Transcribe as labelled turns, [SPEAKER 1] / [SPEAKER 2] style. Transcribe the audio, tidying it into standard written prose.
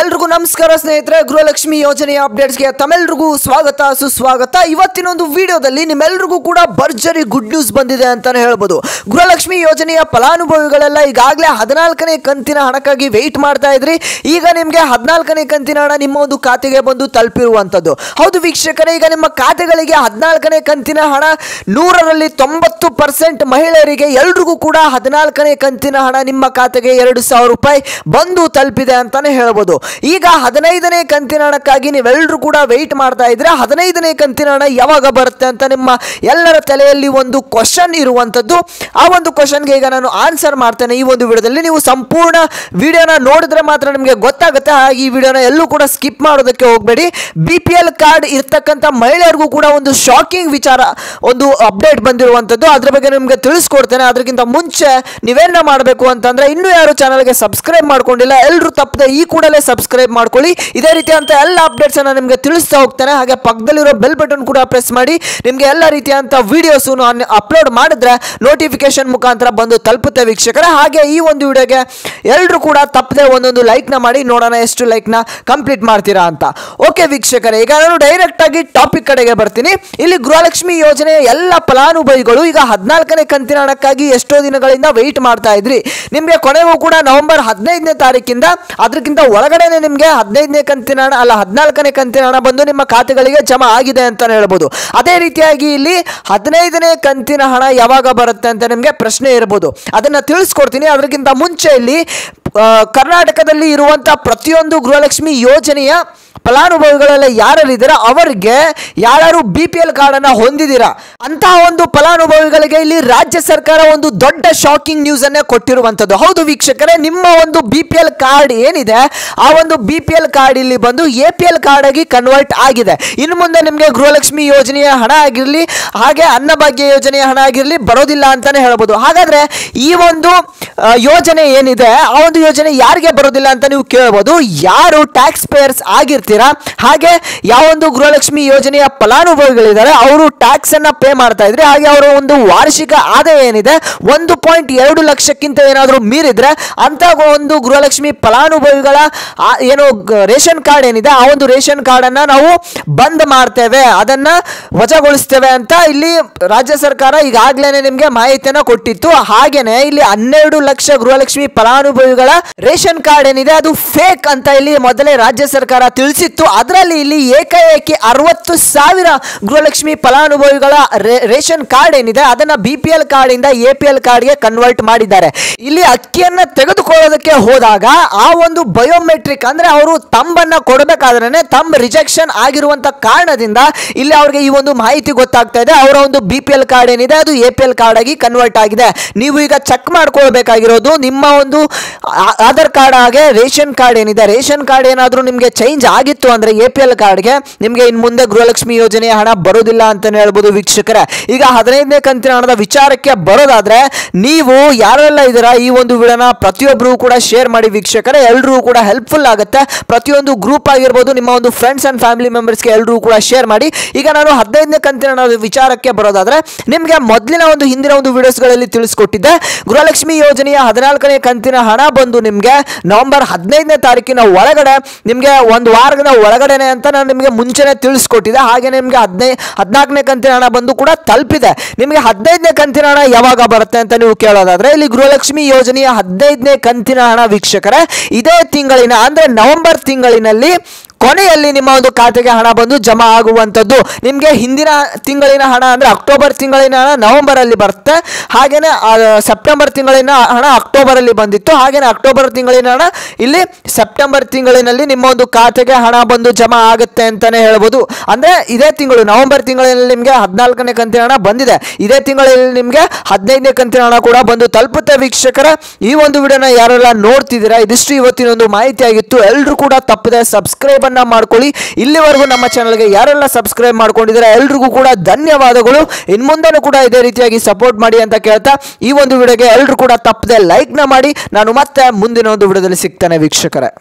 [SPEAKER 1] ಎಲ್ರಿಗೂ ನಮಸ್ಕಾರ ಸ್ನೇಹಿತರೆ, ಗೃಹಲಕ್ಷ್ಮಿ ಯೋಜನೆಯ ಅಪ್ಡೇಟ್ಸ್ಗೆ ತಮ್ಮೆಲ್ಲರಿಗೂ ಸ್ವಾಗತ ಸುಸ್ವಾಗತ. ಇವತ್ತಿನ ಒಂದು ವಿಡಿಯೋದಲ್ಲಿ ನಿಮ್ಮೆಲ್ಲರಿಗೂ ಕೂಡ ಭರ್ಜರಿ ಗುಡ್ ನ್ಯೂಸ್ ಬಂದಿದೆ ಅಂತಾನೆ ಹೇಳ್ಬೋದು. ಗೃಹಲಕ್ಷ್ಮಿ ಯೋಜನೆಯ ಫಲಾನುಭವಿಗಳೆಲ್ಲ ಈಗಾಗಲೇ 14ನೇ ಕಂತಿನ ಹಣಕ್ಕಾಗಿ ವೆಯ್ಟ್ ಮಾಡ್ತಾ ಇದ್ರಿ. ಈಗ ನಿಮಗೆ 14ನೇ ಕಂತಿನ ಹಣ ನಿಮ್ಮ ಒಂದು ಖಾತೆಗೆ ಬಂದು ತಲುಪಿರುವಂಥದ್ದು. ಹೌದು ವೀಕ್ಷಕರೇ, ಈಗ ನಿಮ್ಮ ಖಾತೆಗಳಿಗೆ 14ನೇ ಕಂತಿನ ಹಣ 100ರಲ್ಲಿ 90% ಮಹಿಳೆಯರಿಗೆ ಎಲ್ರಿಗೂ ಕೂಡ 14ನೇ ಕಂತಿನ ಹಣ ನಿಮ್ಮ ಖಾತೆಗೆ 2,000 ರೂಪಾಯಿ ಬಂದು ತಲುಪಿದೆ ಅಂತಾನೆ ಹೇಳ್ಬೋದು. ಈಗ 15ನೇ ಕಂತಿನ ಹಣಕ್ಕಾಗಿ ನೀವೆಲ್ಲರೂ ಕೂಡ ವೆಯ್ಟ್ ಮಾಡ್ತಾ ಇದ್ರೆ 15ನೇ ಕಂತಿನ ಹಣ ಯಾವಾಗ ಬರುತ್ತೆ ಅಂತ ನಿಮ್ಮ ಎಲ್ಲರ ತಲೆಯಲ್ಲಿ ಒಂದು ಕ್ವಶನ್ ಇರುವಂಥದ್ದು. ಆ ಒಂದು ಕ್ವಶನ್ಗೆ ಈಗ ನಾನು ಆನ್ಸರ್ ಮಾಡ್ತೇನೆ ಈ ಒಂದು ವಿಡಿಯೋದಲ್ಲಿ. ನೀವು ಸಂಪೂರ್ಣ ವಿಡಿಯೋನ ನೋಡಿದ್ರೆ ಮಾತ್ರ ನಿಮಗೆ ಗೊತ್ತಾಗುತ್ತೆ. ಹಾಗೆ ಈ ವಿಡಿಯೋನ ಎಲ್ಲೂ ಕೂಡ ಸ್ಕಿಪ್ ಮಾಡೋದಕ್ಕೆ ಹೋಗಬೇಡಿ. BPL ಕಾರ್ಡ್ ಇರ್ತಕ್ಕಂಥ ಮಹಿಳೆಯರಿಗೂ ಕೂಡ ಒಂದು ಶಾಕಿಂಗ್ ವಿಚಾರ, ಒಂದು ಅಪ್ಡೇಟ್ ಬಂದಿರುವಂಥದ್ದು. ಅದ್ರ ಬಗ್ಗೆ ನಿಮಗೆ ತಿಳಿಸ್ಕೊಡ್ತೇನೆ. ಅದಕ್ಕಿಂತ ಮುಂಚೆ ನೀವೇನ ಮಾಡಬೇಕು ಅಂತಂದ್ರೆ, ಇನ್ನೂ ಯಾರು ಚಾನಲ್ಗೆ ಸಬ್ಸ್ಕ್ರೈಬ್ ಮಾಡ್ಕೊಂಡಿಲ್ಲ ಎಲ್ಲರೂ ತಪ್ಪದೆ ಈ ಕೂಡಲೇ ಸಬ್ಸ್ಕ್ರೈಬ್ ಮಾಡ್ಕೊಳ್ಳಿ. ಇದೇ ರೀತಿಯಂತ ಎಲ್ಲ ಅಪ್ಡೇಟ್ಸ್ ಅನ್ನ ನಿಮಗೆ ತಿಳಿಸ್ತಾ ಹೋಗ್ತಾನೆ. ಹಾಗೆ ಪಕ್ಕದಲ್ಲಿರೋ ಬೆಲ್ ಬಟನ್ ಕೂಡ ಪ್ರೆಸ್ ಮಾಡಿ. ನಿಮಗೆ ಎಲ್ಲ ರೀತಿಯಂತ ವಿಡಿಯೋಸ್ ಅಪ್ಲೋಡ್ ಮಾಡಿದ್ರೆ ನೋಟಿಫಿಕೇಶನ್ ಮುಖಾಂತರ ಬಂದು ತಲುಪುತ್ತೆ ವೀಕ್ಷಕರೇ. ಹಾಗೆ ಈ ಒಂದು ವಿಡಿಯೋಗೆ ಎಲ್ಲರೂ ಕೂಡ ತಪ್ಪದೆ ಒಂದೊಂದು ಲೈಕ್ ನ ಮಾಡಿ. ನೋಡೋಣ ಎಷ್ಟು ಲೈಕ್ ನ ಕಂಪ್ಲೀಟ್ ಮಾಡ್ತೀರಾ ಅಂತ. ಓಕೆ ವೀಕ್ಷಕರೇ, ಈಗ ನಾನು ಡೈರೆಕ್ಟ್ ಆಗಿ ಟಾಪಿಕ್ ಕಡೆಗೆ ಬರ್ತೀನಿ. ಇಲ್ಲಿ ಗೃಹಲಕ್ಷ್ಮಿ ಯೋಜನೆಯ ಎಲ್ಲ ಫಲಾನುಭವಿಗಳು ಈಗ 14ನೇ ಕಂತಿನ ಹಣಕ್ಕಾಗಿ ಎಷ್ಟೋ ದಿನಗಳಿಂದ ವೆಯ್ಟ್ ಮಾಡ್ತಾ ಇದ್ರಿ. ನಿಮಗೆ ಕೊನೆಗೂ ಕೂಡ ನವೆಂಬರ್ 15ನೇ ತಾರೀಕಿಂದ ಅದಕ್ಕಿಂತ ಒಳಗಡೆನೆ ನಿಮಗೆ 15ನೇ ಕಂತಿನ ಹಣ ಅಲ್ಲ 14ನೇ ಕಂತಿನ ಹಣ ಬಂದು ನಿಮ್ಮ ಖಾತೆಗಳಿಗೆ ಜಮಾ ಆಗಿದೆ ಅಂತ ಹೇಳ್ಬೋದು. ಅದೇ ರೀತಿಯಾಗಿ ಇಲ್ಲಿ 15ನೇ ಕಂತಿನ ಹಣ ಯಾವಾಗ ಬರುತ್ತೆ ಅಂತ ನಿಮಗೆ ಪ್ರಶ್ನೆ ಇರಬಹುದು. ಅದನ್ನ ತಿಳಿಸ್ಕೊಡ್ತೀನಿ. ಅದಕ್ಕಿಂತ ಮುಂಚೆ ಇಲ್ಲಿ ಕರ್ನಾಟಕದಲ್ಲಿ ಇರುವಂತಹ ಪ್ರತಿಯೊಂದು ಗೃಹಲಕ್ಷ್ಮಿ ಯೋಜನೆಯ ಫಲಾನುಭವಿಗಳೆಲ್ಲ ಯಾರಿದ್ದೀರಾ ಅವರಿಗೆ ಯಾರು BPL ಕಾರ್ಡ್ ಅನ್ನ ಹೊಂದಿದ್ದೀರಾ ಅಂತಹ ಒಂದು ಫಲಾನುಭವಿಗಳಿಗೆ ಇಲ್ಲಿ ರಾಜ್ಯ ಸರ್ಕಾರ ಒಂದು ದೊಡ್ಡ ಶಾಕಿಂಗ್ ನ್ಯೂಸ್ ಅನ್ನೇ ಕೊಟ್ಟಿರುವಂತದ್ದು. ಹೌದು ವೀಕ್ಷಕರೇ, ನಿಮ್ಮ ಒಂದು BPL ಕಾರ್ಡ್ ಏನಿದೆ ಆ ಒಂದು BPL ಕಾರ್ಡ್ ಇಲ್ಲಿ ಬಂದು APL ಕಾರ್ಡ್ ಆಗಿ ಕನ್ವರ್ಟ್ ಆಗಿದೆ. ಇನ್ನು ಮುಂದೆ ನಿಮಗೆ ಗೃಹಲಕ್ಷ್ಮಿ ಯೋಜನೆಯ ಹಣ ಆಗಿರಲಿ ಹಾಗೆ ಅನ್ನಭಾಗ್ಯ ಯೋಜನೆಯ ಹಣ ಆಗಿರಲಿ ಬರೋದಿಲ್ಲ ಅಂತಾನೆ ಹೇಳ್ಬೋದು. ಹಾಗಾದ್ರೆ ಈ ಒಂದು ಯೋಜನೆ ಏನಿದೆ ಆ ಒಂದು ಯೋಜನೆ ಯಾರಿಗೆ ಬರೋದಿಲ್ಲ ಅಂತ ನೀವು ಕೇಳಬಹುದು. ಯಾರು ಟ್ಯಾಕ್ಸ್ ಪೇಯರ್ಸ್ ಆಗಿರ್ತೀರಾ ಹಾಗೆ ಯಾವ ಒಂದು ಗೃಹಲಕ್ಷ್ಮಿ ಯೋಜನೆಯ ಫಲಾನುಭವಿಗಳಿದ್ದಾರೆ ಅವರು ಟ್ಯಾಕ್ಸ್ ಅನ್ನ ಪೇ ಮಾಡ್ತಾ ಇದ್ರೆ, ಹಾಗೆ ಅವರ ಒಂದು ವಾರ್ಷಿಕ ಆದಾಯ ಏನಿದೆ 1.2 ಲಕ್ಷಕ್ಕಿಂತ ಏನಾದರೂ ಮೀರಿದ್ರೆ ಅಂತ ಒಂದು ಗೃಹಲಕ್ಷ್ಮಿ ಫಲಾನುಭವಿಗಳ ಏನು ರೇಷನ್ ಕಾರ್ಡ್ ಏನಿದೆ ಆ ಒಂದು ರೇಷನ್ ಕಾರ್ಡ್ ಅನ್ನ ನಾವು ಬಂದ್ ಮಾಡ್ತೇವೆ, ಅದನ್ನ ವಜಾಗೊಳಿಸ್ತೇವೆ ಅಂತ ಇಲ್ಲಿ ರಾಜ್ಯ ಸರ್ಕಾರ ಈಗಾಗಲೇ ನಿಮ್ಗೆ ಮಾಹಿತಿಯನ್ನ ಕೊಟ್ಟಿತ್ತು. ಹಾಗೇನೆ ಇಲ್ಲಿ 12 ಲಕ್ಷ ಗೃಹಲಕ್ಷ್ಮಿ ಫಲಾನುಭವಿಗಳ ರೇಷನ್ ಕಾರ್ಡ್ ಏನಿದೆ ಅದು ಫೇಕ್ ಅಂತ ಇಲ್ಲಿ ಮೊದಲೇ ರಾಜ್ಯ ಸರ್ಕಾರ ತಿಳಿಸಿತ್ತು. ಅದರಲ್ಲಿ ಇಲ್ಲಿ ಏಕಾಏಕಿ 60,000 ಗೃಹಲಕ್ಷ್ಮಿ ಫಲಾನುಭವಿಗಳ ರೇಷನ್ ಕಾರ್ಡ್ ಏನಿದೆ ಅದನ್ನ BPL ಕಾರ್ಡ್ ಇಂದ APL ಕಾರ್ಡ್ಗೆ ಕನ್ವರ್ಟ್ ಮಾಡಿದ್ದಾರೆ. ಇಲ್ಲಿ ಅಕ್ಕಿಯನ್ನ ತೆಗೆದುಕೊಳ್ಳೋದಕ್ಕೆ ಹೋದಾಗ ಆ ಒಂದು ಬಯೋಮೆಟ್ರಿಕ್ ಅಂದ್ರೆ ಅವರು ತಂಬನ್ನ ಕೊಡಬೇಕಾದ್ರೆ ತಂಬ್ ರಿಜೆಕ್ಷನ್ ಆಗಿರುವಂತ ಕಾರಣದಿಂದ ಇಲ್ಲಿ ಅವ್ರಿಗೆ ಈ ಒಂದು ಮಾಹಿತಿ ಗೊತ್ತಾಗ್ತಾ ಇದೆ. ಅವರ ಒಂದು BPL ಕಾರ್ಡ್ ಏನಿದೆ ಅದು APL ಕಾರ್ಡ್ ಆಗಿ ಕನ್ವರ್ಟ್ ಆಗಿದೆ. ನೀವು ಈಗ ಚೆಕ್ ಮಾಡ್ಕೊಳ್ಬೇಕಾಗಿರೋದು ನಿಮ್ಮ ಒಂದು ಆಧಾರ್ ಕಾರ್ಡ್ ಹಾಗೆ ರೇಷನ್ ಕಾರ್ಡ್ ಏನಿದೆ, ರೇಷನ್ ಕಾರ್ಡ್ ಏನಾದರೂ ನಿಮಗೆ ಚೇಂಜ್ ಆಗಿತ್ತು ಅಂದ್ರೆ APL ಕಾರ್ಡ್ಗೆ ನಿಮಗೆ ಇನ್ನು ಮುಂದೆ ಗೃಹಲಕ್ಷ್ಮಿ ಯೋಜನೆಯ ಹಣ ಬರೋದಿಲ್ಲ ಅಂತಾನೆ ಹೇಳ್ಬೋದು ವೀಕ್ಷಕರೇ. ಈಗ 15ನೇ ಕಂತಿನ ಹಣದ ವಿಚಾರಕ್ಕೆ ಬರೋದಾದ್ರೆ ನೀವು ಯಾರೆಲ್ಲ ಇದ್ದೀರಾ ಈ ಒಂದು ವಿಡಿಯೋನ ಪ್ರತಿಯೊಬ್ಬರು ಕೂಡ ಶೇರ್ ಮಾಡಿ ವೀಕ್ಷಕರೇ. ಎಲ್ಲರೂ ಕೂಡ ಹೆಲ್ಪ್ಫುಲ್ ಆಗುತ್ತೆ. ಪ್ರತಿಯೊಂದು ಗ್ರೂಪ್ ಆಗಿರ್ಬೋದು, ನಿಮ್ಮ ಒಂದು ಫ್ರೆಂಡ್ಸ್ ಅಂಡ್ ಫ್ಯಾಮಿಲಿ ಮೆಂಬರ್ಸ್ಗೆ ಎಲ್ಲರೂ ಕೂಡ ಶೇರ್ ಮಾಡಿ. ಈಗ ನಾನು 15ನೇ ಕಂತಿನ ಹಣದ ವಿಚಾರಕ್ಕೆ ಬರೋದಾದ್ರೆ ನಿಮಗೆ ಮೊದಲಿನ ಒಂದು ಹಿಂದಿನ ಒಂದು ವಿಡಿಯೋಸ್ಗಳಲ್ಲಿ ತಿಳಿಸ್ಕೊಟ್ಟಿದ್ದೆ. ಗೃಹಲಕ್ಷ್ಮಿ ಯೋಜನೆಯ 14ನೇ ಕಂತಿನ ಹಣ ಬಂದು ನಿಮಗೆ ನವೆಂಬರ್ 15ನೇ ತಾರೀಕಿನ ಒಳಗಡೆ ನಿಮಗೆ ಒಂದು ವಾರದ ಒಳಗಡೆನೆ ಅಂತ ನಾನು ನಿಮಗೆ ಮುಂಚೆನೆ ತಿಳಿಸ್ಕೊಟ್ಟಿದ್ದೆ. ಹಾಗೆ ನಿಮಗೆ 14ನೇ ಕಂತಿನ ಹಣ ಬಂದು ಕೂಡ ತಲುಪಿದೆ. ನಿಮಗೆ 15ನೇ ಕಂತಿನ ಹಣ ಯಾವಾಗ ಬರುತ್ತೆ ಅಂತ ನೀವು ಕೇಳೋದಾದ್ರೆ ಇಲ್ಲಿ ಗೃಹಲಕ್ಷ್ಮಿ ಯೋಜನೆಯ 15ನೇ ಕಂತಿನ ಹಣ ವೀಕ್ಷಕರೇ ಇದೇ ತಿಂಗಳಿನ ಅಂದ್ರೆ ನವೆಂಬರ್ ತಿಂಗಳಿನಲ್ಲಿ ಕೊನೆಯಲ್ಲಿ ನಿಮ್ಮ ಒಂದು ಖಾತೆಗೆ ಹಣ ಬಂದು ಜಮಾ ಆಗುವಂಥದ್ದು. ನಿಮಗೆ ಹಿಂದಿನ ತಿಂಗಳಿನ ಹಣ ಅಂದ್ರೆ ಅಕ್ಟೋಬರ್ ತಿಂಗಳಿನ ಹಣ ನವೆಂಬರ್ ಅಲ್ಲಿ ಬರುತ್ತೆ. ಹಾಗೇನೆ ಸೆಪ್ಟೆಂಬರ್ ತಿಂಗಳಿನ ಹಣ ಅಕ್ಟೋಬರ್ ಅಲ್ಲಿ ಬಂದಿತ್ತು. ಹಾಗೇನೆ ಅಕ್ಟೋಬರ್ ತಿಂಗಳಿನ ಹಣ ಇಲ್ಲಿ ಸೆಪ್ಟೆಂಬರ್ ತಿಂಗಳಿನಲ್ಲಿ ನಿಮ್ಮ ಒಂದು ಖಾತೆಗೆ ಹಣ ಬಂದು ಜಮಾ ಆಗುತ್ತೆ ಅಂತಾನೆ ಹೇಳ್ಬೋದು. ಅಂದ್ರೆ ಇದೇ ತಿಂಗಳು ನವೆಂಬರ್ ತಿಂಗಳಲ್ಲಿ ನಿಮಗೆ 14ನೇ ಕಂತಿನ ಹಣ ಬಂದಿದೆ. ಇದೇ ತಿಂಗಳಲ್ಲಿ ನಿಮಗೆ 15ನೇ ಕಂತಿನ ಹಣ ಕೂಡ ಬಂದು ತಲುಪುತ್ತೆ ವೀಕ್ಷಕರ. ಈ ಒಂದು ವಿಡಿಯೋನ ಯಾರೆಲ್ಲ ನೋಡ್ತಿದ್ದೀರಾ ಇದಿಷ್ಟು ಇವತ್ತಿನ ಒಂದು ಮಾಹಿತಿ ಆಗಿತ್ತು. ಎಲ್ಲರೂ ಕೂಡ ತಪ್ಪದೆ ಸಬ್ಸ್ಕ್ರೈಬ್ ಮಾಡ್ಕೊಳ್ಳಿ. ಇಲ್ಲಿವರೆಗೂ ನಮ್ಮ ಚಾನಲ್ಗೆ ಯಾರೆಲ್ಲ ಸಬ್ಸ್ಕ್ರೈಬ್ ಮಾಡ್ಕೊಂಡಿದ್ದಾರೆ ಎಲ್ರಿಗೂ ಕೂಡ ಧನ್ಯವಾದಗಳು. ಇನ್ನು ಮುಂದೆನೂ ಕೂಡ ಇದೇ ರೀತಿಯಾಗಿ ಸಪೋರ್ಟ್ ಮಾಡಿ ಅಂತ ಕೇಳ್ತಾ ಈ ಒಂದು ವಿಡಿಯೋಗೆ ಎಲ್ಲರೂ ಕೂಡ ತಪ್ಪದೆ ಲೈಕ್ ನ ಮಾಡಿ. ನಾನು ಮತ್ತೆ ಮುಂದಿನ ಒಂದು ವಿಡಿಯೋದಲ್ಲಿ ಸಿಗ್ತೇನೆ ವೀಕ್ಷಕರೇ.